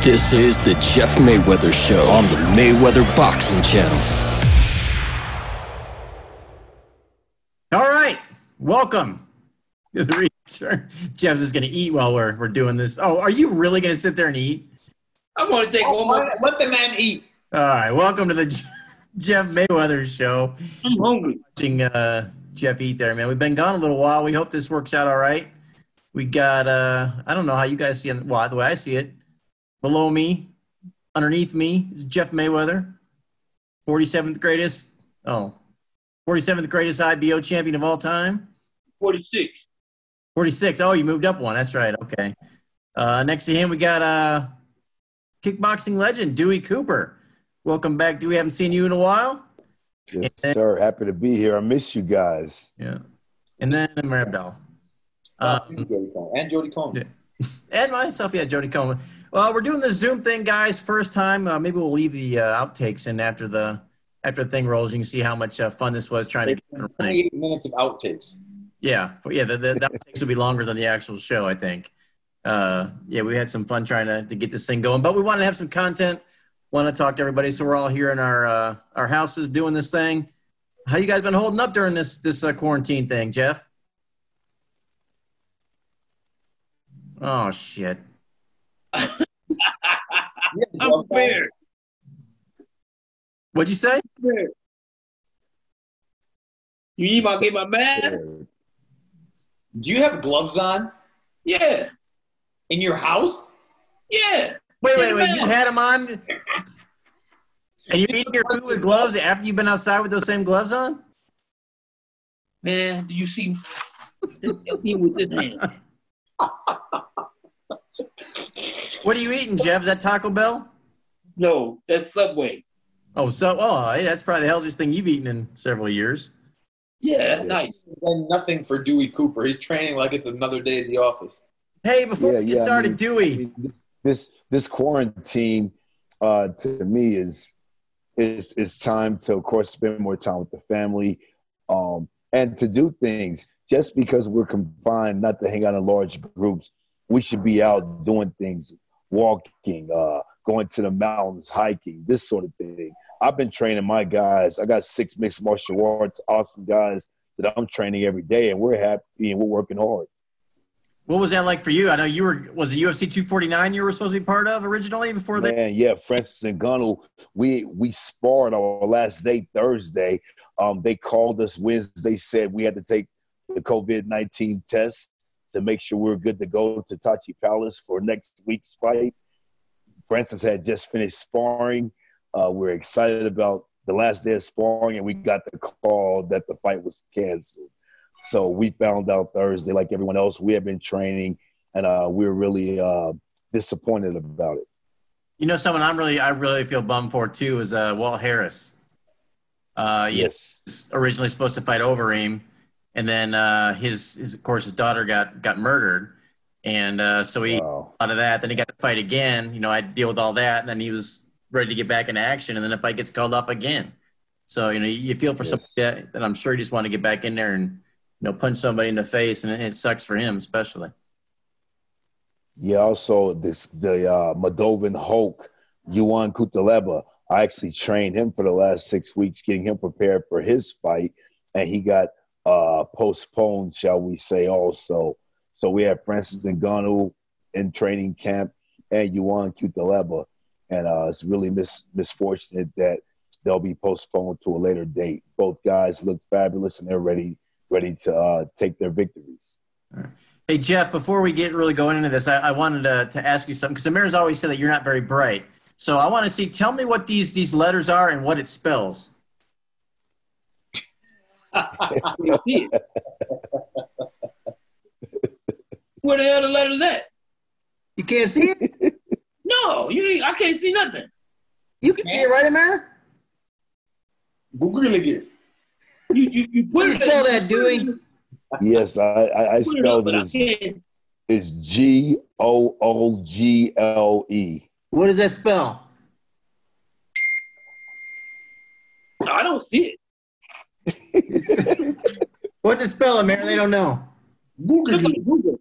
This is the Jeff Mayweather Show on the Mayweather Boxing Channel. All right, welcome to the research. Jeff's just going to eat while we're doing this. Oh, are you really going to sit there and eat? I'm going to take one more. Let the man eat. All right, welcome to the Jeff Mayweather Show. I'm hungry. Watching Jeff eat there, man. We've been gone a little while. We hope this works out all right. We got, I don't know how you guys see it. Well, the way I see it, below me, underneath me is Jeff Mayweather, 47th greatest IBO champion of all time. 46. 46. Oh, you moved up one. That's right. Okay. Next to him, we got kickboxing legend, Dewey Cooper. Welcome back, Dewey. Haven't seen you in a while. Yes, sir. Happy to be here. I miss you guys. Yeah. And then Maribel. And Jody Coleman. Yeah. And myself, yeah, Jody Coleman. Well, we're doing the Zoom thing, guys. First time. Maybe we'll leave the outtakes in after the thing rolls. You can see how much fun this was trying to get 28 minutes of outtakes. Yeah. The outtakes will be longer than the actual show, I think. Yeah, we had some fun trying to get this thing going, but we want to have some content. Want to talk to everybody, so we're all here in our houses doing this thing. How you guys been holding up during this quarantine thing, Jeff? Oh shit! I'm prepared. What'd you say? You need my get my mask? Do you have gloves on Yeah. in your house? Yeah. Wait! You had them on, and you're eating your food with gloves after you've been outside with those same gloves on? Man, do you see me with this hand? What are you eating, Jeff? Is that Taco Bell? No, that's Subway. Oh, hey, that's probably the healthiest thing you've eaten in several years. Yeah, Yes. nice. And nothing for Dewey Cooper. He's training like it's another day at the office. Hey, before we get started, I mean, Dewey. This quarantine to me is time to, of course, spend more time with the family and to do things. Just because we're confined not to hang out in large groups, we should be out doing things, walking, going to the mountains, hiking, this sort of thing. I've been training my guys. I got 6 mixed martial arts, awesome guys that I'm training every day, and we're happy and we're working hard. What was that like for you? I know was it UFC 249 you were supposed to be part of originally before they? Man, yeah, Francis and Gunnell, we sparred our last day Thursday. They called us Wednesday, said we had to take the COVID-19 test to make sure we were good to go to Tachi Palace for next week's fight. Francis had just finished sparring. We're excited about the last day of sparring, and we got the call that the fight was canceled. So we found out Thursday, like everyone else. We have been training, and we're really disappointed about it. You know, someone I really feel bummed for too is Walt Harris. Yes, he was originally supposed to fight Overeem, and then his daughter got murdered, and so he Wow. out of that. Then he got to fight again. You know, I had to deal with all that, and then he was ready to get back into action, and then the fight gets called off again. So you know, you feel for somebody that I'm sure he just want to get back in there and punch somebody in the face, and it sucks for him especially. Yeah, also the Moldovan Hulk, Yuan Kutaleba, I actually trained him for the last 6 weeks, getting him prepared for his fight, and he got postponed, shall we say, also. So we have Francis Ngannou in training camp and Yuan Kutaleba, and it's really misfortunate that they'll be postponed to a later date. Both guys look fabulous, and they're ready to take their victories. All right. Hey, Jeff, before we get really going into this, I wanted to ask you something, because Amir's always said that you're not very bright. So I want to see, tell me what these letters are and what it spells. Where the hell the letters at? You can't see it? No, I can't see nothing. You can see it, right, Amir? Google it. You What do you spell that, Dewey? Yes, I spelled it as it's Google. What does that spell? I don't see it. What's it spell, Amir? They don't know. Google. Google.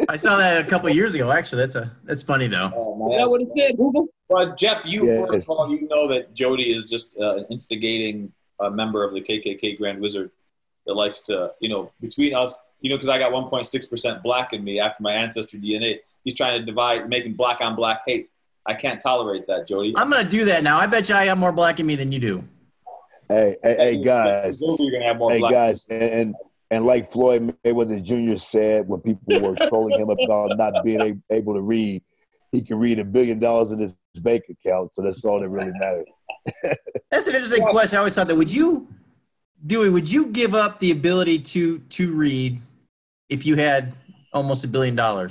I saw that a couple of years ago. Actually, that's funny though. Oh, Is that what it said, Google? But Jeff, Yes. first of all, you know that Jody is just an instigating member of the KKK Grand Wizard that likes to, between us, because I got 1.6% black in me after my ancestry DNA. He's trying to divide, making black on black hate. I can't tolerate that, Jody. I'm gonna do that now. I bet you I got more black in me than you do. Hey, guys. You're gonna have more Hey, black. guys, and like Floyd Mayweather Jr. said when people were trolling him about not being able to read, he can read $1 billion in his bank account, so that's all that really matters. That's an interesting question. I always thought that. Would you give up the ability to read if you had almost $1 billion? I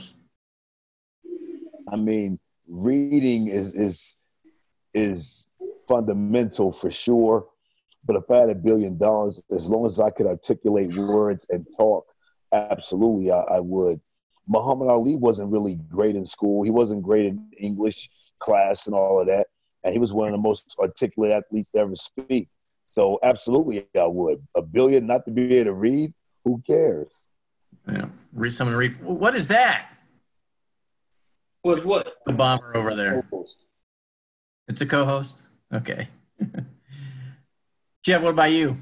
mean, reading is fundamental for sure. But if I had $1 billion, as long as I could articulate words and talk, absolutely, I would. Muhammad Ali wasn't really great in school. He wasn't great in English class and all of that. And he was one of the most articulate athletes to ever speak. So absolutely, I would. $1 billion not to be able to read, who cares? Yeah, read someone to read. What is that? Was what? The bomber over there. It's a co-host? Okay. Jeff, what about you?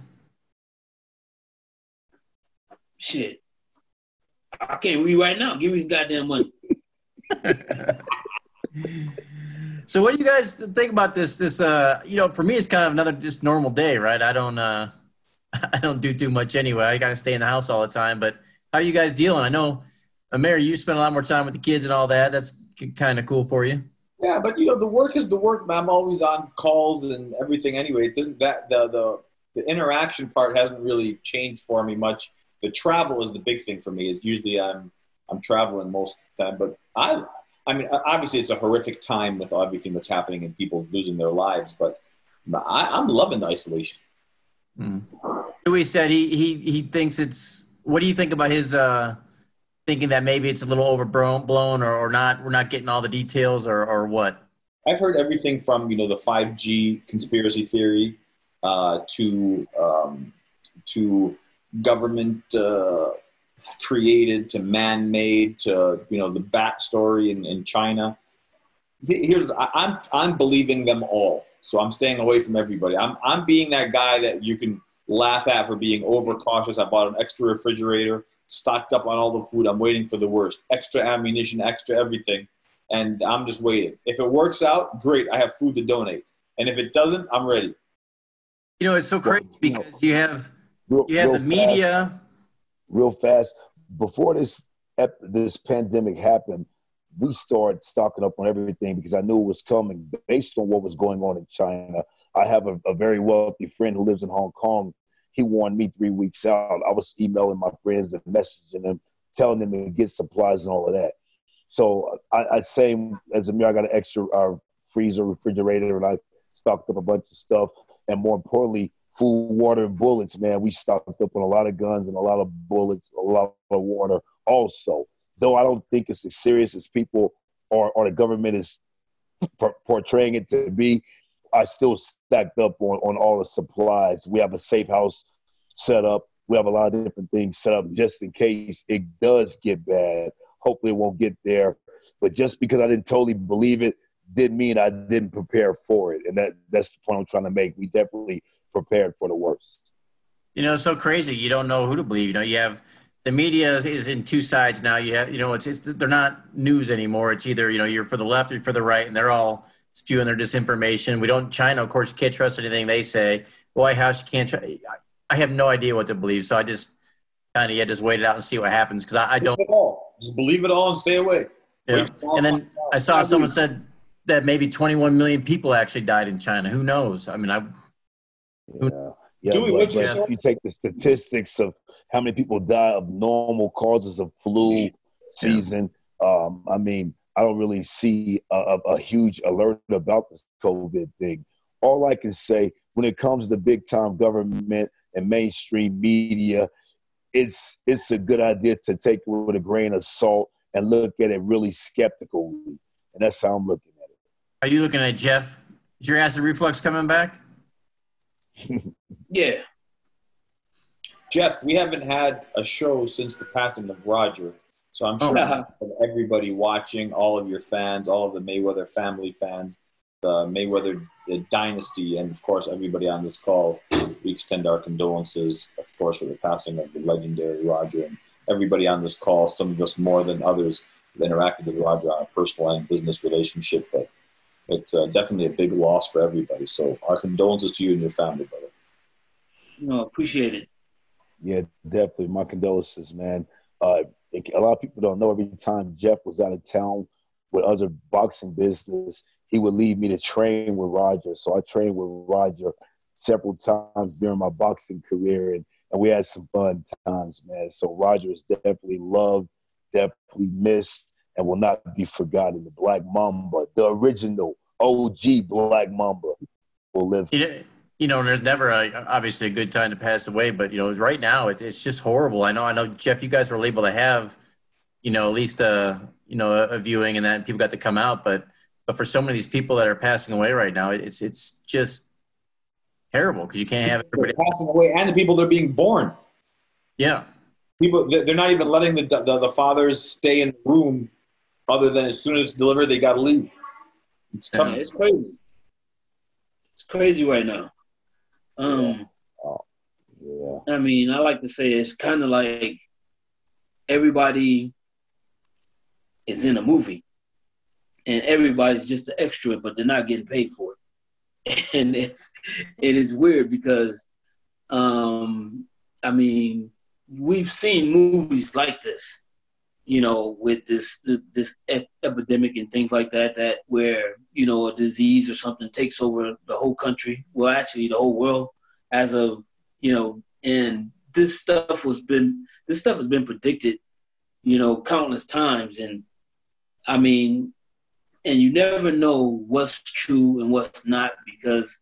Shit. I can't read right now. Give me the goddamn money. So what do you guys think about this? For me, it's kind of another just normal day, right? I don't do too much anyway. I got to stay in the house all the time. But how are you guys dealing? I know, Mary, you spend a lot more time with the kids and all that. That's kind of cool for you. Yeah, but the work is the work. I'm always on calls and everything anyway. It doesn't the interaction part hasn't really changed for me much. The travel is the big thing for me. It's usually I'm traveling most of the time. But I mean, obviously it's a horrific time with everything that's happening and people losing their lives. But I'm loving the isolation. Louis said he thinks it's. What do you think about his thinking that maybe it's a little overblown or not? We're not getting all the details or what? I've heard everything from the 5G conspiracy theory to government created to man-made to the bat story in China. I'm believing them all, so I'm staying away from everybody. I'm being that guy that you can laugh at for being overcautious. I bought an extra refrigerator, stocked up on all the food. I'm waiting for the worst. Extra ammunition, extra everything, and I'm just waiting. If it works out, great. I have food to donate, and if it doesn't, I'm ready. It's so crazy because you have the media. Real fast, before this pandemic happened, we started stocking up on everything because I knew it was coming based on what was going on in China. I have a very wealthy friend who lives in Hong Kong. He warned me 3 weeks out. I was emailing my friends and messaging them, telling them to get supplies and all of that. So I same as Amir, I got an extra freezer, refrigerator, and I stocked up a bunch of stuff. And more importantly, food, water, and bullets, man. We stocked up on a lot of guns and a lot of bullets, a lot of water also. Though I don't think it's as serious as people or the government is portraying it to be, I still stacked up on all the supplies. We have a safe house set up. We have a lot of different things set up just in case it does get bad. Hopefully it won't get there. But just because I didn't totally believe it didn't mean I didn't prepare for it. And that's the point I'm trying to make. We definitely prepared for the worst. It's so crazy. You don't know who to believe. You have the media is in two sides now. You have, they're not news anymore. It's either, you're for the left or for the right, and they're all spewing their disinformation. China, of course, you can't trust anything they say. White House, you can't trust. I have no idea what to believe. So I just just wait it out and see what happens. Cause I don't just believe it all and stay away. Yeah. And then I saw someone said that maybe 21 million people actually died in China. Who knows? I mean, Yeah, but if you take the statistics of how many people die of normal causes of flu season, I mean, I don't really see a huge alert about this COVID thing. All I can say, when it comes to big-time government and mainstream media, it's a good idea to take it with a grain of salt and look at it really skeptically. And that's how I'm looking at it. Are you looking at Jeff? Is your acid reflux coming back? Yeah. Jeff, we haven't had a show since the passing of Roger. So I'm sure everybody watching, all of your fans, all of the Mayweather family fans, the Mayweather dynasty, and of course everybody on this call, we extend our condolences, of course, for the passing of the legendary Roger. And everybody on this call, some of us more than others, have interacted with Roger on a personal and business relationship, but it's definitely a big loss for everybody. So our condolences to you and your family, brother. No, appreciate it. Yeah, definitely. My condolences, man. A lot of people don't know, every time Jeff was out of town with other boxing business, he would leave me to train with Roger. So I trained with Roger several times during my boxing career, and we had some fun times, man. So Roger is definitely loved, definitely missed, and will not be forgotten. The Black Mamba, the original OG Black Mamba, will live. There's never obviously a good time to pass away, but right now it's just horrible. I know, Jeff, you guys were able to have, at least a viewing and that, and people got to come out, but for so many of these people that are passing away right now, it's just terrible because you can't have everybody passing away, and the people that are being born. Yeah, people, they're not even letting the fathers stay in the room, other than as soon as it's delivered, they got to leave. It's tough. Yeah, it's crazy. It's crazy right now. Yeah. I mean, I like to say it's kind of like everybody is in a movie, and everybody's just an extra, but they're not getting paid for it. And it is weird because, I mean, we've seen movies like this, with this epidemic and things like that where, a disease or something takes over the whole country. Well, actually the whole world as of, and this stuff has been predicted, countless times. And I mean, and you never know what's true and what's not, because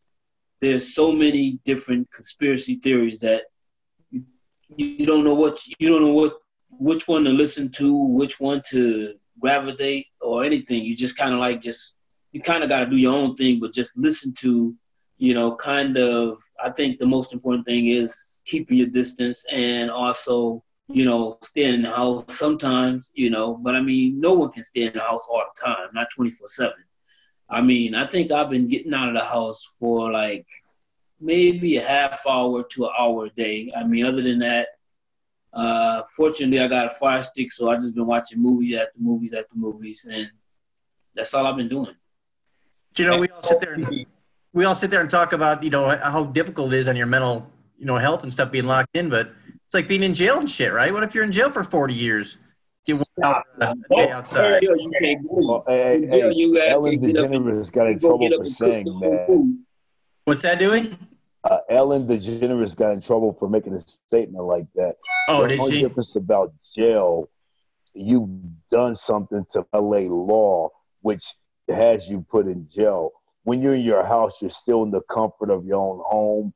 there's so many different conspiracy theories that you don't know which one to listen to, which one to gravitate or anything. You just kind of you kind of got to do your own thing, but just listen to, I think the most important thing is keeping your distance, and also, staying in the house sometimes, but I mean, no one can stay in the house all the time, not 24/7. I mean, I think I've been getting out of the house for like maybe a half hour to an hour a day. I mean, other than that, fortunately, I got a Fire Stick, so I've just been watching movies after movies, and that's all I've been doing. We all sit there and talk about, how difficult it is on your mental, health and stuff being locked in, but it's like being in jail and shit, right? What if you're in jail for 40 years? Get out a day outside. Ellen DeGeneres got in trouble for saying that. What's that doing? Ellen DeGeneres got in trouble for making a statement like that. Oh, the did only she? difference about jail, you've done something to LA law, which has you put in jail. When you're in your house, you're still in the comfort of your own home.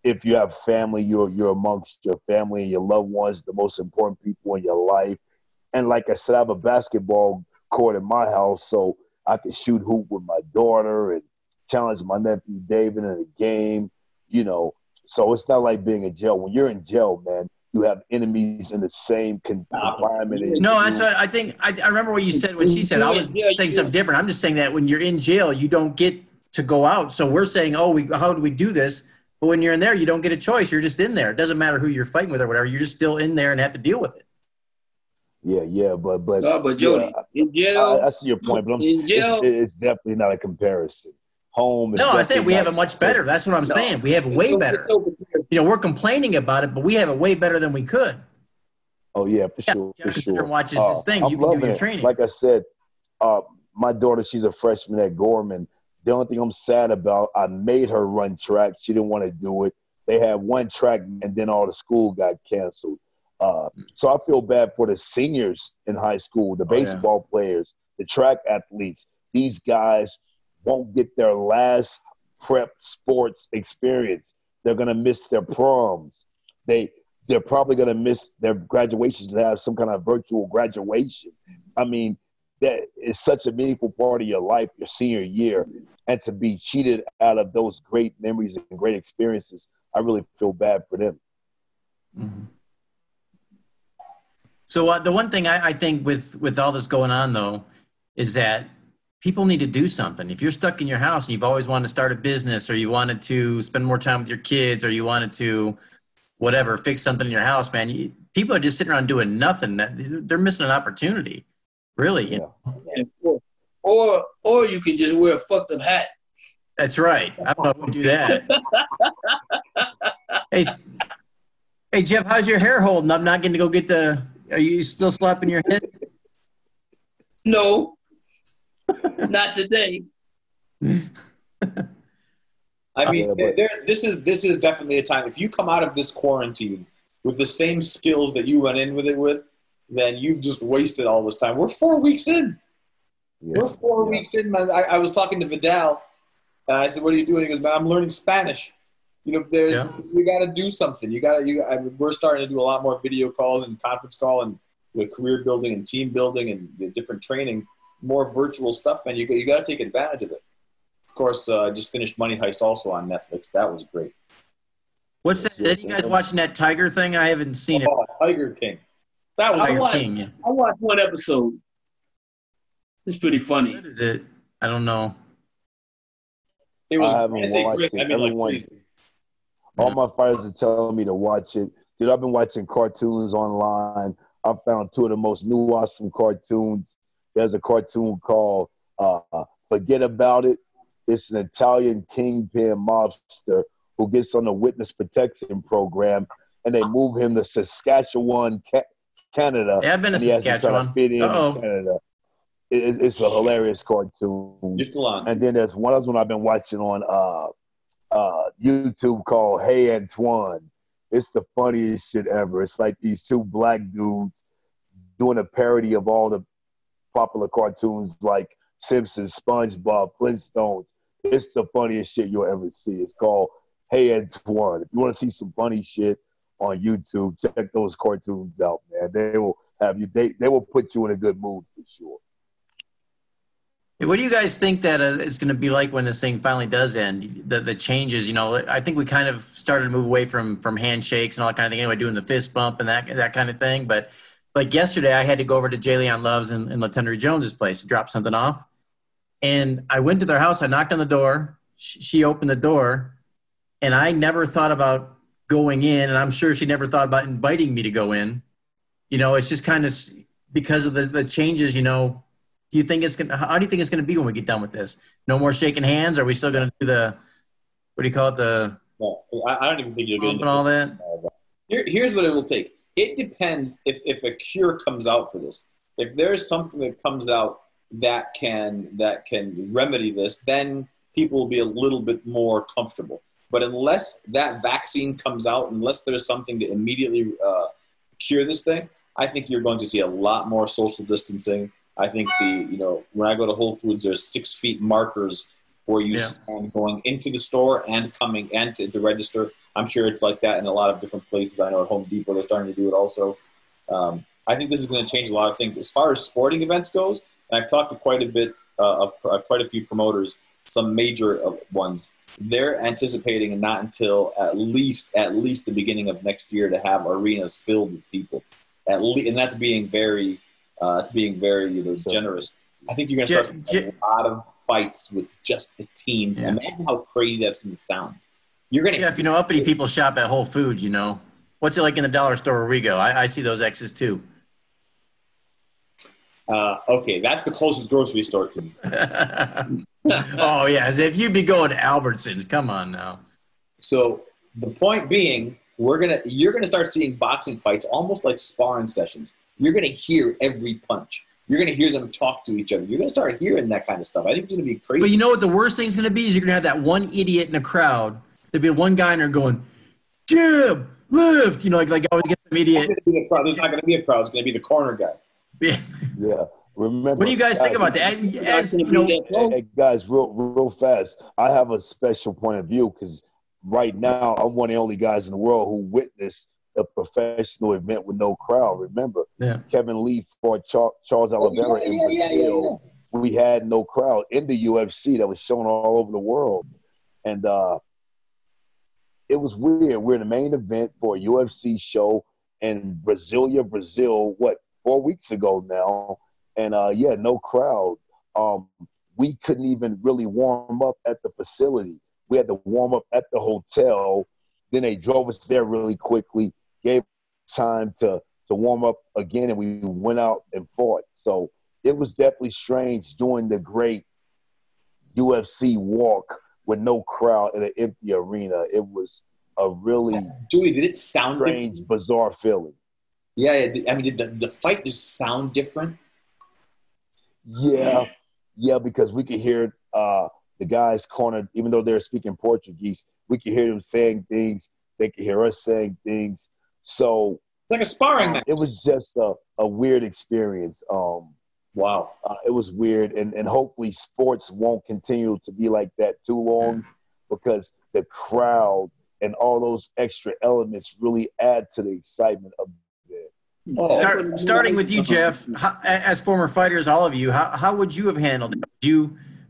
If you have family, you're amongst your family and your loved ones, the most important people in your life. And like I said, I have a basketball court in my house, so I can shoot hoop with my daughter and challenge my nephew David in a game, So it's not like being in jail. When you're in jail, man, you have enemies in the same environment. No, that's what I think. I remember what you said when she said. I was saying something different. I'm just saying that when you're in jail, you don't get to go out. So we're saying, how do we do this? But when you're in there, you don't get a choice. You're just in there. It doesn't matter who you're fighting with or whatever. You're just still in there and have to deal with it. Yeah, but Jody, in jail, I see your point, but in jail, it's definitely not a comparison. Home is no, I'm saying we have it much better. That's what I'm saying. We have it way better. We're complaining about it, but we have it way better than we could. Oh yeah, for sure. Jeff can sit there and watch his thing. You can do your training. Like I said, my daughter, she's a freshman at Gorman. The only thing I'm sad about, I made her run track. She didn't want to do it. They had one track, and then all the school got canceled. So I feel bad for the seniors in high school, the baseball players, the track athletes. These guys won't get their last prep sports experience. They're going to miss their proms. They're probably going to miss their graduations to have some kind of virtual graduation. I mean, that is such a meaningful part of your life, your senior year, and to be cheated out of those great memories and great experiences, I really feel bad for them. Mm-hmm. So the one thing I think with all this going on, though, is that people need to do something. If you're stuck in your house and you've always wanted to start a business, or you wanted to spend more time with your kids, or you wanted to whatever, fix something in your house, man, people are just sitting around doing nothing. They're missing an opportunity, really. Yeah. Or you can just wear a fucked up hat. That's right. I don't know who would do that. Hey, Jeff, how's your hair holding? I'm not getting to go get the. Are you still slapping your head? No, not today. I mean, this is definitely a time. If you come out of this quarantine with the same skills that you went in with it with, then you've just wasted all this time. We're 4 weeks in. Yeah, We're 4 weeks in, man. I was talking to Vidal. I said, "What are you doing?" He goes, "Man, I'm learning Spanish." You know, you got to do something. We're starting to do a lot more video calls and conference call and career building and team building and different training, more virtual stuff, man. You got to take advantage of it. Of course, I just finished Money Heist also on Netflix. That was great. What's that? Are you guys watching that Tiger thing? I haven't seen it. Tiger King. That was Tiger King. Yeah. I watched one episode. It's pretty funny. What is it? I don't know. I haven't watched it. All my fighters are telling me to watch it. Dude, I've been watching cartoons online. I found two of the most new awesome cartoons. There's a cartoon called Forget About It. It's an Italian kingpin mobster who gets on the witness protection program, and they move him to Saskatchewan, Canada. Yeah, I've been to Saskatchewan. Canada. It's a hilarious cartoon. You're still on. And then there's one other one I've been watching on YouTube called Hey Antoine. It's the funniest shit ever. It's like these two black dudes doing a parody of all the popular cartoons like Simpsons, SpongeBob, Flintstones. It's the funniest shit you'll ever see. It's called Hey Antoine. If you want to see some funny shit on YouTube, check those cartoons out, man. They will have you. They will put you in a good mood for sure. Hey, what do you guys think that it's going to be like when this thing finally does end? The changes, you know, I think we kind of started to move away from handshakes and all that kind of thing. Anyway, doing the fist bump and that kind of thing. But like yesterday, I had to go over to Jayleon Love's and Latendry Jones's place to drop something off. And I went to their house. I knocked on the door. She opened the door. And I never thought about going in. And I'm sure she never thought about inviting me to go in. You know, it's just kind of because of the changes, you know. How do you think it's going to be when we get done with this? No more shaking hands? Are we still going to do what do you call it? I don't even think you'll get into all that. Here's what it will take. It depends if a cure comes out for this. If there's something that comes out that can remedy this, then people will be a little bit more comfortable. But unless that vaccine comes out, unless there's something to immediately cure this thing, I think you're going to see a lot more social distancing. I think when I go to Whole Foods, there's 6 feet markers where you stand going into the store and coming and to register. I'm sure it's like that in a lot of different places. I know at Home Depot they're starting to do it also. I think this is going to change a lot of things. As far as sporting events goes, and I've talked to quite a few promoters, some major ones. They're anticipating not until at least the beginning of next year to have arenas filled with people. And that's being very generous. I think you're going to start a lot of fights with just the teams. Yeah. Imagine how crazy that's going to sound. Jeff, uppity people shop at Whole Foods, you know. What's it like in the dollar store where we go? I see those X's too. Okay, that's the closest grocery store to me. Oh, yeah, as if you'd be going to Albertsons. Come on now. So the point being, you're gonna start seeing boxing fights almost like sparring sessions. You're gonna hear every punch. You're gonna hear them talk to each other. You're gonna start hearing that kind of stuff. I think it's gonna be crazy. But you know what the worst thing is gonna be is you're gonna have that one idiot in a crowd. There'll be one guy in there going, jab, lift. You know, like always get some idiot. There's not gonna be a crowd. It's gonna be the corner guy. Yeah. Yeah. Remember, what do you guys think about that? Hey guys, real fast. I have a special point of view because right now I'm one of the only guys in the world who witnessed a professional event with no crowd. Remember, Kevin Lee fought Charles Oliveira in Brazil. We had no crowd in the UFC that was shown all over the world, and it was weird. We're in the main event for a UFC show, in Brazil, 4 weeks ago now, and no crowd. We couldn't even really warm up at the facility. We had to warm up at the hotel. Then they drove us there really quickly, gave time to warm up again, and we went out and fought. So it was definitely strange doing the great UFC walk with no crowd in an empty arena. It was a really Dewey, did it sound strange, different? bizarre feeling. Yeah, I mean, did the fight just sound different? Yeah, because we could hear the guys cornered, even though they're speaking Portuguese, we could hear them saying things. They could hear us saying things. So Like a sparring match. it was just a weird experience. Wow. It was weird, and hopefully sports won't continue to be like that too long, because the crowd and all those extra elements really add to the excitement of it. Starting with you, Jeff, as former fighters, all of you, how would you have handled it?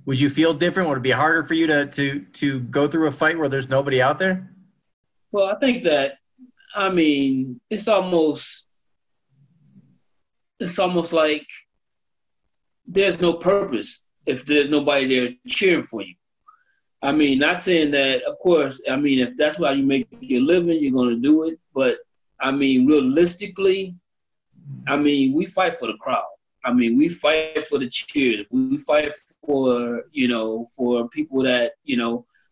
Would you feel different? Would it be harder for you to go through a fight where there's nobody out there? Well, I think that, I mean, it's almost like there's no purpose if there's nobody there cheering for you. I mean, not saying that, of course, I mean, if that's how you make your living, you're going to do it. But, I mean, realistically, I mean, we fight for the crowd. I mean, we fight for the cheers. We fight for, for people that,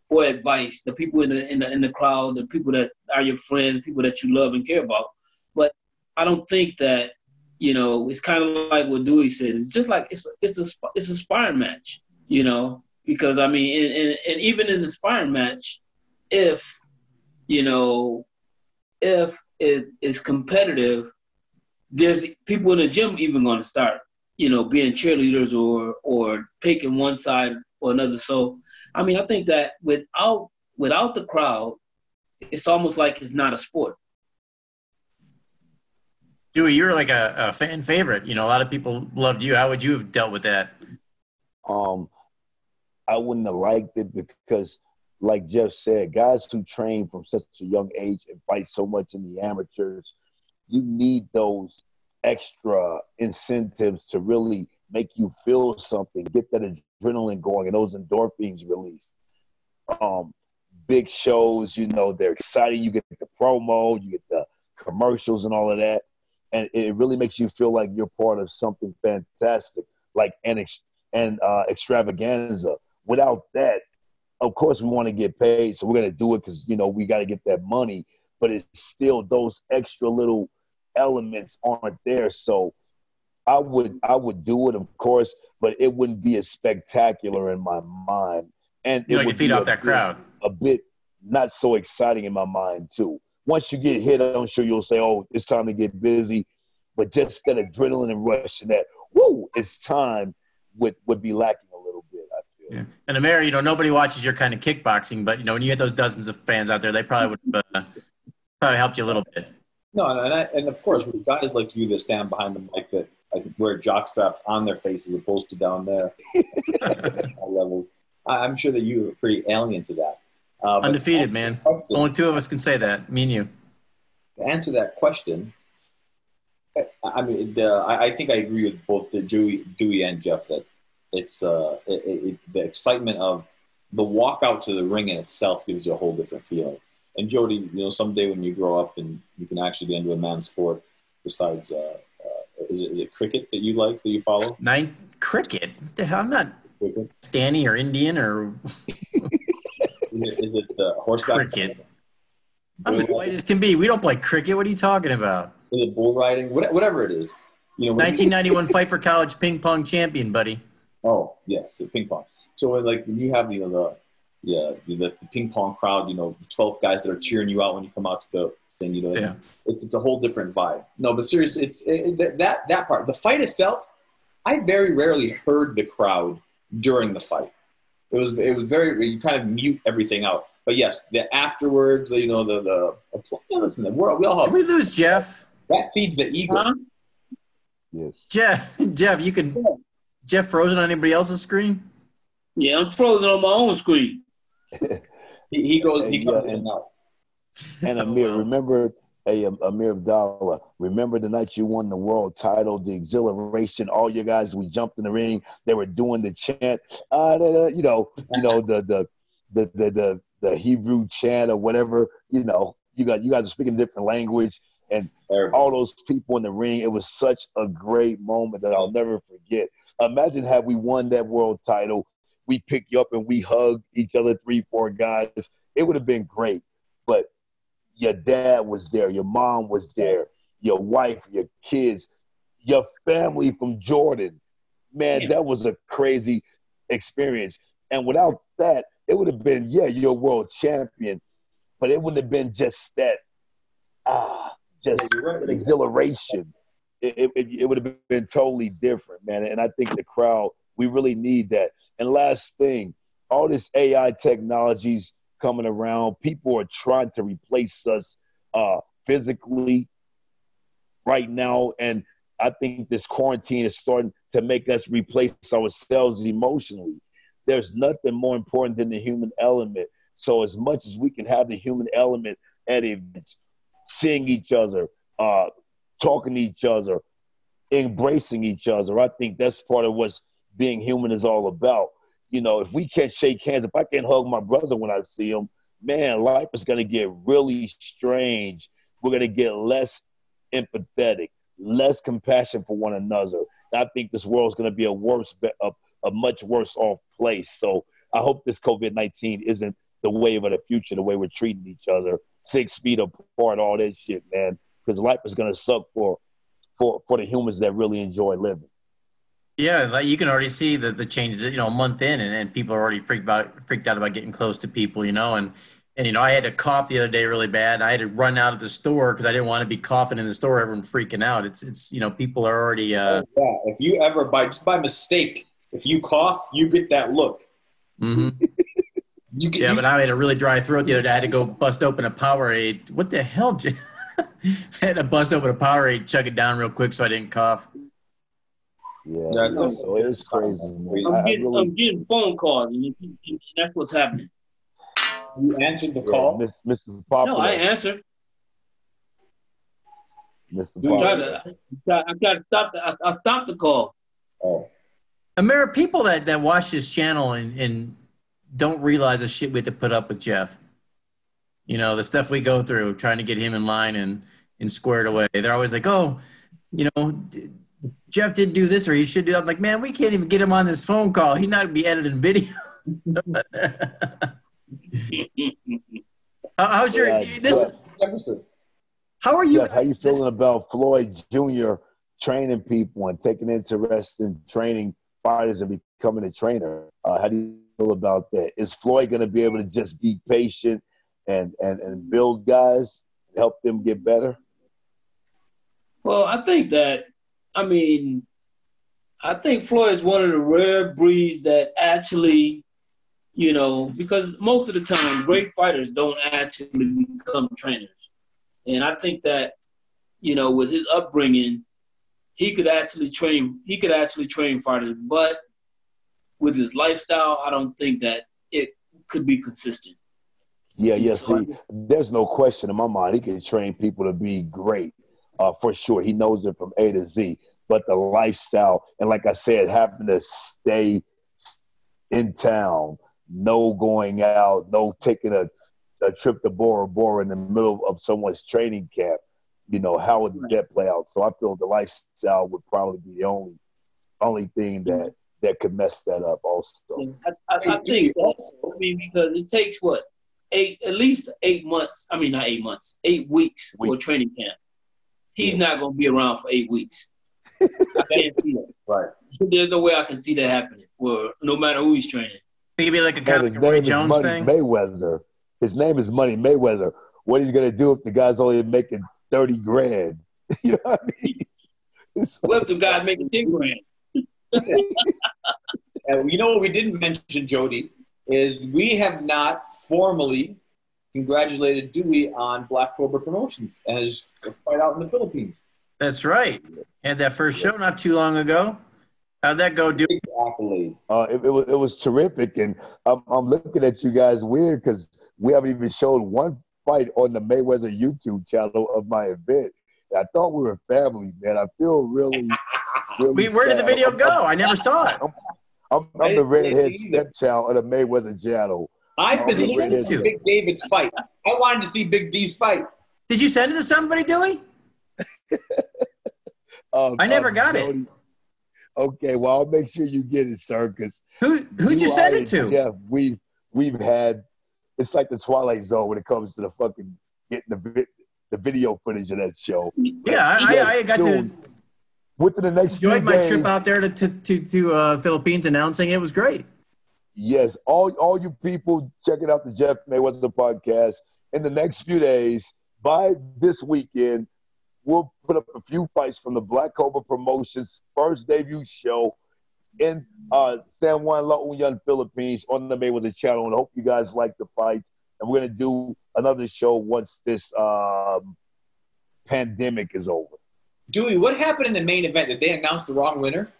for advice, the people in the crowd, the people that are your friends, people that you love and care about. But I don't think that, it's kind of like what Dewey said. It's just like it's a sparring match, because I mean, and even in the sparring match, if it is competitive, there's people in the gym even going to start, being cheerleaders or picking one side or another. So, I mean, I think that without the crowd, it's almost like it's not a sport. Dewey, you're like a fan favorite. A lot of people loved you. How would you have dealt with that? I wouldn't have liked it because, like Jeff said, guys who train from such a young age and fight so much in the amateurs, you need those extra incentives to really make you feel something, get that adrenaline going and those endorphins released. Big shows, they're exciting. You get the promo, you get the commercials and all of that. And it really makes you feel like you're part of something fantastic, like an extravaganza. Without that, of course, we want to get paid, so we're going to do it because, we got to get that money. But it's still those extra little elements aren't there. So I would do it, of course, but it wouldn't be as spectacular in my mind. And it would feed off that crowd. A bit not so exciting in my mind, too. Once you get hit, I'm sure you'll say, oh, it's time to get busy. But just that adrenaline and rush and that, woo, it's time would be lacking a little bit, I feel. Yeah. And Amir, nobody watches your kind of kickboxing, but, when you had those dozens of fans out there, they probably would probably helped you a little bit. No, and of course, with guys like you that stand behind the mic that wear jock straps on their face as opposed to down there levels, I'm sure that you are pretty alien to that. Undefeated, man. Only two of us can say that, me and you. To answer that question, I mean, I think I agree with both Dewey and Jeff that it's the excitement of the walk out to the ring in itself gives you a whole different feeling. And Jody, someday when you grow up and you can actually get into a man's sport, besides, is it cricket that you like, that you follow? Cricket? What the hell? I'm not Pakistani or Indian or... Is it horseback? Cricket. I'm as white as can be. We don't play cricket. What are you talking about? Is it bull riding? Whatever it is. 1991 Fight for College ping pong champion, buddy. Oh, yes, the ping pong. So when you have, the ping pong crowd, the 12 guys that are cheering you out when you come out to the thing, it's a whole different vibe. No, but seriously, that part. The fight itself, I very rarely heard the crowd during the fight. It was very, you kind of mute everything out. But yes, the afterwards, the applause. Listen, we all have. Did we lose Jeff? That feeds the ego. Huh? Yes. Jeff, you can. Jeff frozen on anybody else's screen? Yeah, I'm frozen on my own screen. he comes in and out. And Amir, remember Hey, Amir Abdallah, remember the night you won the world title, the exhilaration, all you guys, we jumped in the ring, they were doing the chant, the Hebrew chant or whatever, you guys are speaking a different language, and all those people in the ring, it was such a great moment that I'll never forget. Imagine had we won that world title, we picked you up and we hugged each other, 3-4 guys. It would have been great, but your dad was there, your mom was there, your wife, your kids, your family from Jordan. Man, that was a crazy experience. And without that, it would have been, you're a world champion, but it wouldn't have been just that, exhilaration. It would have been totally different, man. And I think the crowd, we really need that. And last thing, all this AI technologies coming around, people are trying to replace us physically right now, and I think this quarantine is starting to make us replace ourselves emotionally. There's nothing more important than the human element. So as much as we can have the human element at events, seeing each other, talking to each other, embracing each other, I think that's part of what being human is all about. If we can't shake hands, if I can't hug my brother when I see him, man, life is going to get really strange. We're going to get less empathetic, less compassion for one another. And I think this world is going to be a much worse off place. So I hope this COVID-19 isn't the wave of the future, the way we're treating each other, 6 feet apart, all that shit, man, because life is going to suck for the humans that really enjoy living. Yeah, like you can already see the changes, a month in, and people are already freaked out about getting close to people, and I had to cough the other day really bad. I had to run out of the store because I didn't want to be coughing in the store, everyone freaking out. It's people are already. If you ever just by mistake, if you cough, you get that look. Mm-hmm. But I had a really dry throat the other day. I had to go bust open a Powerade. What the hell? I had to bust open a Powerade, chug it down real quick so I didn't cough. Yeah, so it's crazy, man. I'm getting phone calls, and that's what's happening. You answered the call? Mr. Popular. No, I answered. Mr. Popular. I got to stop. I stopped the call. Oh. Amira, people that watch this channel and don't realize the shit we have to put up with Jeff. The stuff we go through trying to get him in line and squared away. They're always like, oh, Jeff didn't do this or he should do that. I'm like, man, we can't even get him on this phone call. He'd not be editing video. How's your How are you? Jeff, how you feeling about Floyd Jr. training people and taking interest in training fighters and becoming a trainer? How do you feel about that? Is Floyd going to be able to just be patient and build guys, help them get better? Well, I think Floyd is one of the rare breeds that actually, because most of the time, great fighters don't actually become trainers. And I think that, with his upbringing, he could actually train fighters, but with his lifestyle, I don't think that it could be consistent. Yeah, see, there's no question in my mind. He can train people to be great, for sure. He knows it from A to Z. But the lifestyle, and like I said, having to stay in town, no going out, no taking a trip to Bora Bora in the middle of someone's training camp, how would that play out? So I feel the lifestyle would probably be the only thing that could mess that up also. I think also, because it takes at least 8 months. I mean, not 8 months, 8 weeks for training camp. He's not going to be around for 8 weeks. I can't see that. Right. There's no way I can see that happening for no matter who he's training. Think it'd be like a kind of Roy Jones thing. Mayweather. His name is Money Mayweather. What he's gonna do if the guy's only making $30,000? You know what I mean? What if the guy's making $10,000? And what we didn't mention, Jody, is we have not formally congratulated Dewey on Black Cobra Promotions as a fight out in the Philippines. That's right. Had that first show not too long ago. How'd that go, Dewey? Exactly. It was terrific, and I'm looking at you guys weird because we haven't even showed one fight on the Mayweather YouTube channel of my event. I thought we were family, man. I feel really Where did the video go? I never saw it. I'm the redhead stepchild of the Mayweather channel. I've been looking at Big David's fight. I wanted to see Big D's fight. Did you send it to somebody, Dewey? I never got it. Okay, well, I'll make sure you get it, sir. Because who'd you send it to? Yeah, we've had. It's like the Twilight Zone when it comes to the fucking getting the video footage of that show. Yeah, I got to. Within the next enjoyed few my days, trip out there to Philippines announcing it was great. Yes, all you people checking out the Jeff Mayweather podcast in the next few days. By this weekend, we'll put up a few fights from the Black Cobra Promotions first debut show in San Juan, La Union, Philippines on the Mayweather channel. And I hope you guys like the fights. And we're going to do another show once this pandemic is over. Dewey, what happened in the main event? Did they announce the wrong winner?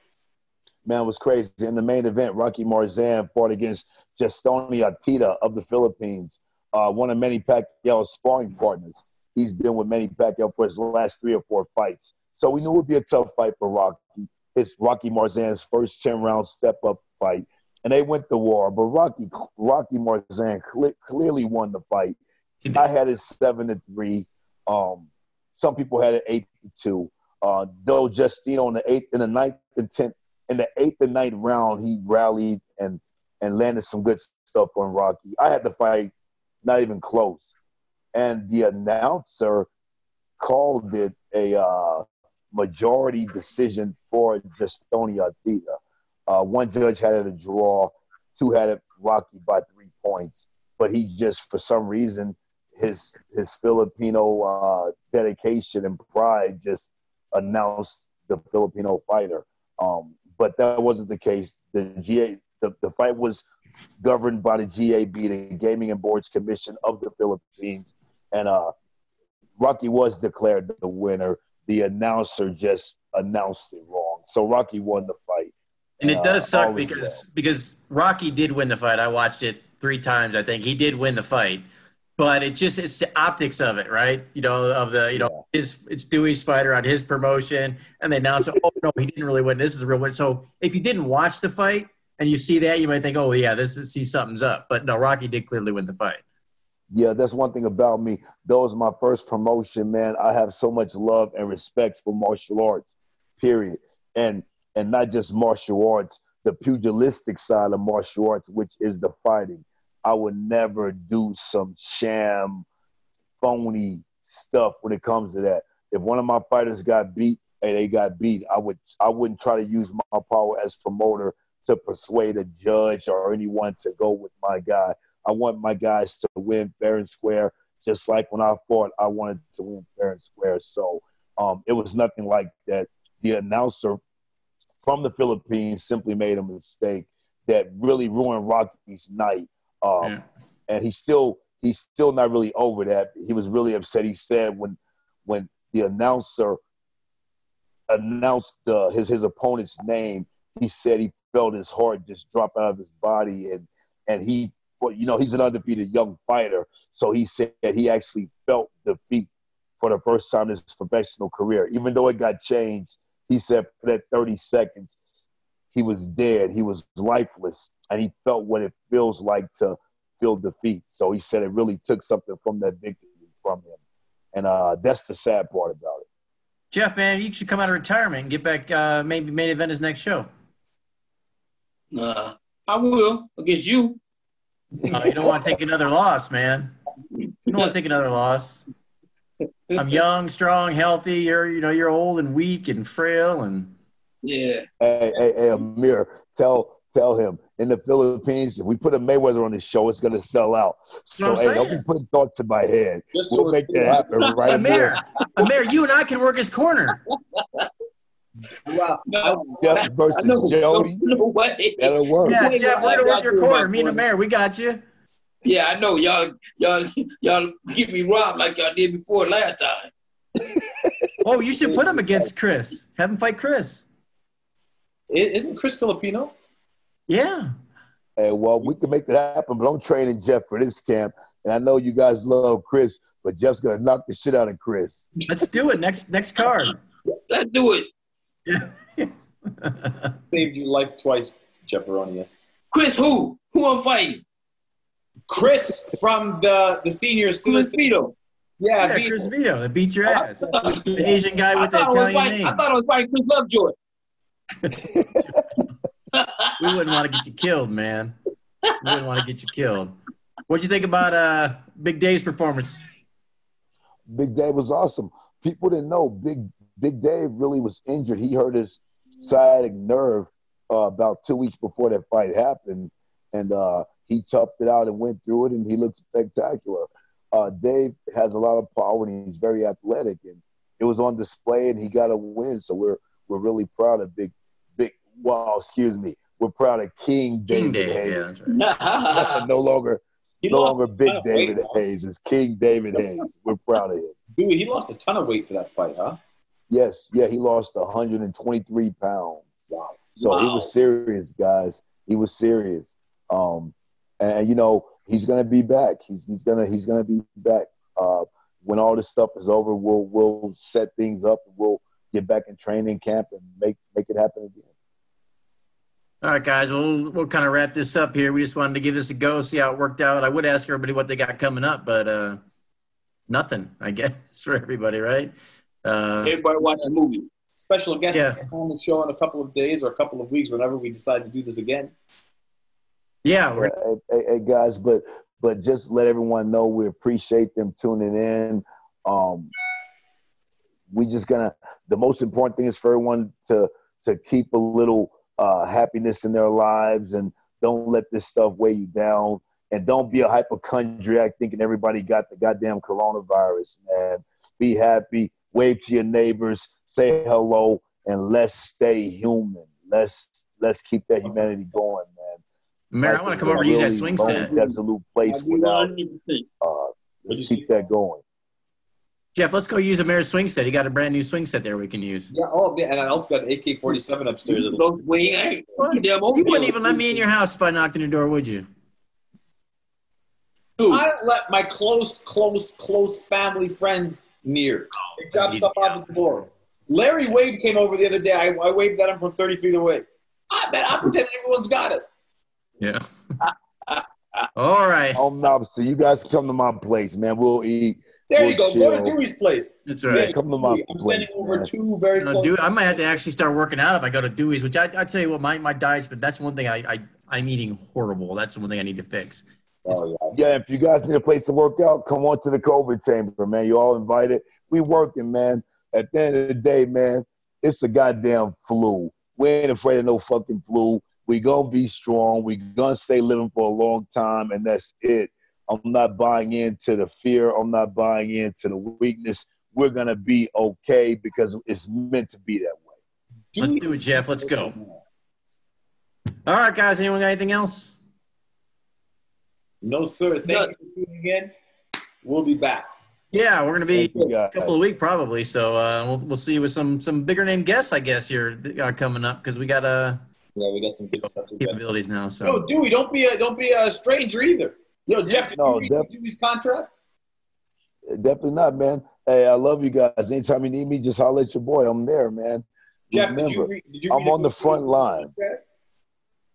Man, it was crazy. In the main event, Rocky Marzan fought against Gastoni Atita of the Philippines, one of Manny Pacquiao's sparring partners. He's been with Manny Pacquiao for his last 3 or 4 fights. So we knew it would be a tough fight for Rocky. It's Rocky Marzan's first 10-round step-up fight. And they went to war. But Rocky Marzan clearly won the fight. I had it 7-3. Some people had it 8-2. Though Justino in the ninth and 10th, in the 8th and 9th round, he rallied and landed some good stuff on Rocky. I had the fight not even close. And the announcer called it a majority decision for Gastoni Atita. One judge had it a draw. 2 had it Rocky by 3 points. But he just, for some reason, his Filipino dedication and pride just announced the Filipino fighter. But that wasn't the case. The fight was governed by the GAB, the Gaming and Boards Commission of the Philippines. And Rocky was declared the winner. The announcer just announced it wrong. So Rocky won the fight. And it does suck because Rocky did win the fight. I watched it 3 times, I think. He did win the fight. But it's the optics of it, right? It's Dewey's fighter on his promotion, and they announce, oh, no, he didn't really win. This is a real win. So if you didn't watch the fight and you see that, you might think, oh, yeah, something's up. But no, Rocky did clearly win the fight. Yeah, that's one thing about me. That was my first promotion, man. I have so much love and respect for martial arts, period. And not just martial arts, the pugilistic side of martial arts, which is the fighting. I would never do some sham, phony stuff when it comes to that. If one of my fighters got beat, and they got beat, I wouldn't try to use my power as promoter to persuade a judge or anyone to go with my guy. I want my guys to win fair and square, just like when I fought, I wanted to win fair and square. So it was nothing like that. The announcer from the Philippines simply made a mistake that really ruined Rocky's night. And he's still not really over that. He was really upset. He said when the announcer announced his opponent's name, he said he felt his heart just drop out of his body, and he, he's an undefeated young fighter, so he said that he actually felt defeat for the first time in his professional career. Even though it got changed, he said for that 30 seconds, he was dead. He was lifeless, and he felt what it feels like to feel defeat. So he said it really took something from that victory from him. And that's the sad part about it. Jeff, man, you should come out of retirement and get back, maybe main event his next show. I will, against you. You don't want to take another loss, man. You don't want to take another loss. I'm young, strong, healthy. You're old and weak and frail and. Yeah. Hey, Amir, tell him in the Philippines, if we put a Mayweather on this show, it's gonna sell out. So don't be putting thoughts in my head. We'll make that happen, right? Amir, you and I can work his corner. Wow. Jeff versus Jody. No way. That'll work. Yeah, Jeff, we're gonna work your corner. Me and Amir, we got you. Yeah, I know. Y'all get me robbed like y'all did before last time. Oh, you should put him against Chris. Have him fight Chris. Isn't Chris Filipino? Yeah. Hey, well, we can make that happen, but I'm training Jeff for this camp. And I know you guys love Chris, but Jeff's gonna knock the shit out of Chris. Let's do it. Next card. Let's do it. Yeah. Saved your life twice, Jeff Aronius. Chris, who? Who I'm fighting? Chris from the senior Chris Vito. Yeah, Chris Vito. That beat your ass. The Asian guy with the Italian name. I thought I was fighting Chris Lovejoy. We wouldn't want to get you killed, man. We wouldn't want to get you killed. What'd you think about Big Dave's performance? Big Dave was awesome. People didn't know Big Dave really was injured. He hurt his sciatic nerve about 2 weeks before that fight happened, and he toughed it out and went through it, and he looked spectacular. Dave has a lot of power, and he's very athletic, and it was on display, and he got a win. So we're really proud of we're proud of King David Hayes. Yeah, that's right. no longer Big David Hayes. It's King David Hayes. We're proud of him. Dude, he lost a ton of weight for that fight, huh? Yes, yeah, he lost 123 pounds. Wow. So he was serious, guys. He was serious. And you know, he's gonna be back. He's gonna be back. When all this stuff is over, we'll set things up and we'll get back in training camp and make it happen again. All right, guys, we'll kind of wrap this up here. We just wanted to give this a go, see how it worked out. I would ask everybody what they got coming up, but nothing, I guess, for everybody, right? Everybody watch the movie. Special guest Yeah. on the show in a couple of days or a couple of weeks, whenever we decide to do this again. Yeah. Hey, guys, but just let everyone know we appreciate them tuning in. We just the most important thing is for everyone to keep a little happiness in their lives, and don't let this stuff weigh you down, and don't be a hypochondriac thinking everybody got the goddamn coronavirus, man. Be happy, wave to your neighbors, say hello, and let's stay human. Let's keep that humanity going, man. Mayor, I want to come over and use that swing set. Absolute place without let's keep that going. Jeff, let's go use a Mayor's swing set. He got a brand new swing set there we can use. Yeah, and I also got an AK-47 upstairs. You wouldn't even let me in your house if I knocked on your door, would you? I don't let my close family friends near. They drop stuff out the door. Larry Wade came over the other day. I waved at him from 30 feet away. I pretend everyone's got it. Yeah. All right. No, so you guys come to my place, man. We'll eat. There you go. Go to Dewey's place. That's right. Yeah, come to my I'm place, sending over man. two very close. I might have to actually start working out if I go to Dewey's, which I tell you what, my diet's, but that's one thing I'm eating horrible. That's the one thing I need to fix. Oh, yeah, if you guys need a place to work out, come on to the COVID chamber, man. You're all invited. We working, man. At the end of the day, man, it's a goddamn flu. We ain't afraid of no fucking flu. We gonna be strong. We gonna stay living for a long time, and that's it. I'm not buying into the fear. I'm not buying into the weakness. We're gonna be okay because it's meant to be that way. Let's do it, Jeff. Let's go. All right, guys. Anyone got anything else? No, sir. Thank you for tuning in. We'll be back. Yeah, we're going to be a couple of weeks probably. So we'll see you with some bigger name guests, I guess, here coming up because we got we got some good stuff capabilities now. So no, Dewey, don't be a stranger either. Yo, Jeff, did you read Dewey's contract? Definitely not, man. Hey, I love you guys. Anytime you need me, just holler at your boy. I'm there, man. Jeff, remember, did you I'm on the front line.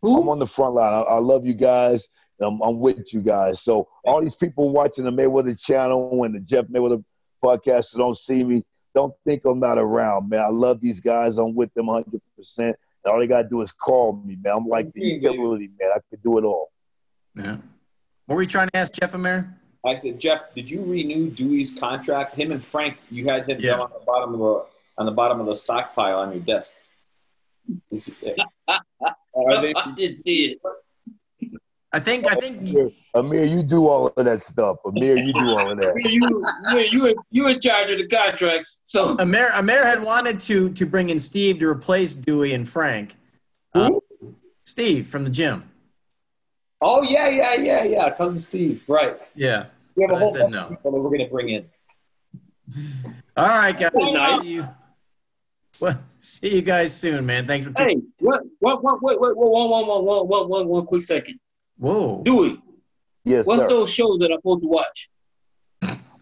I'm on the front line. I love you guys. I'm with you guys. So all these people watching the Mayweather channel and the Jeff Mayweather podcast that don't see me, don't think I'm not around, man. I love these guys. I'm with them 100%. And all they got to do is call me, man. I'm like the utility, man. I could do it all. Yeah. What were you trying to ask Jeff Amir? I said, Jeff, did you renew Dewey's contract? Him and Frank, you had him down on the bottom of the stock file on your desk. I didn't see it. I think Amir, you do all of that stuff. Amir, you do all of that. You in charge of the contracts. So Amir had wanted to bring in Steve to replace Dewey and Frank. Who? Steve from the gym. Oh yeah. Cousin Steve, right? Yeah. We have a whole bunch bunch of people that we're gonna bring in. All right, guys. Nice. Well, see you guys soon, man. Thanks for hey, wait, one quick second. Whoa. Dewey, Yes, What's sir. those shows that I'm supposed to watch?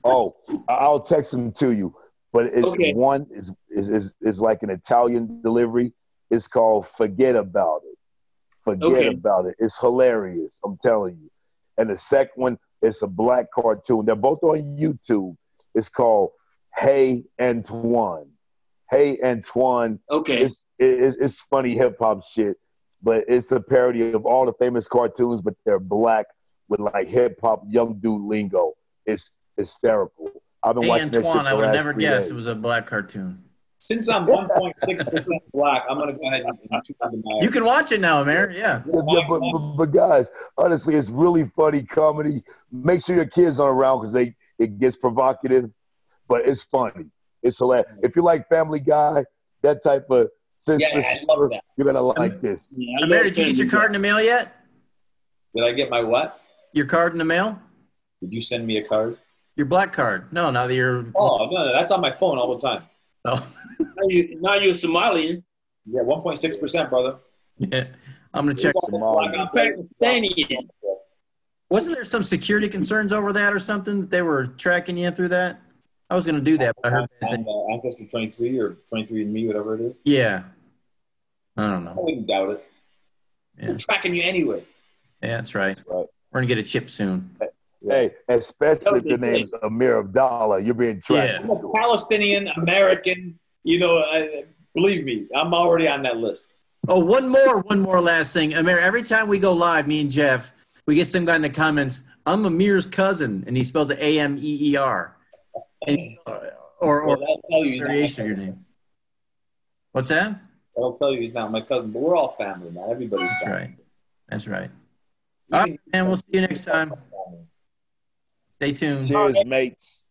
Oh, I'll text them to you. But Okay. one is like an Italian delivery. It's called Forget About It. Forget About It. It's hilarious. I'm telling you. And the second one is a black cartoon. They're both on YouTube. It's called Hey Antoine. Hey Antoine. Okay. It's funny hip hop shit, but it's a parody of all the famous cartoons, but they're black with like hip hop young dude lingo. It's hysterical. I've been Hey, watching that shit Antoine, for I the would have last never 3 guessed days. it was a black cartoon. Since I'm 1.6% black, I'm gonna go ahead and tune into my. You can watch it now, Amir. Yeah. But guys, honestly, it's really funny comedy. Make sure your kids aren't around because it gets provocative, but it's funny. It's hilarious. If you like Family Guy, that type of senseless I love that. you're gonna like this. Yeah, I Amir, love did you get your Family card in the mail yet? Did I get my what? Your card in the mail? Did you send me a card? Your black card? No, now that you're. Oh no, that's on my phone all the time. Oh. Now you're Somalian. Yeah, 1.6%, brother. Yeah. I'm gonna check. Somali. Pakistani. Wasn't there some security concerns over that or something? They were tracking you through that. I was gonna do that, but I heard bad things. On Ancestor 23 or 23andMe, whatever it is. Yeah. I don't I know. wouldn't doubt it. Yeah. We're tracking you anyway. Yeah, that's right. Right. We're gonna get a chip soon. Hey, especially if your name's Amir Abdallah, you're being tracked. Yeah. I'm a Palestinian American. You know, believe me, I'm already on that list. Oh, one more last thing. Amir, every time we go live, me and Jeff, we get some guy in the comments, I'm Amir's cousin, and he spells it Ameer. Or Well, that'll tell you he's not my variation of your cousin. name. What's that? I'll tell you he's not my cousin, but we're all family, man. Everybody's That's family. right. That's right. All right, man. We'll see you next time. Stay tuned. Cheers, mates.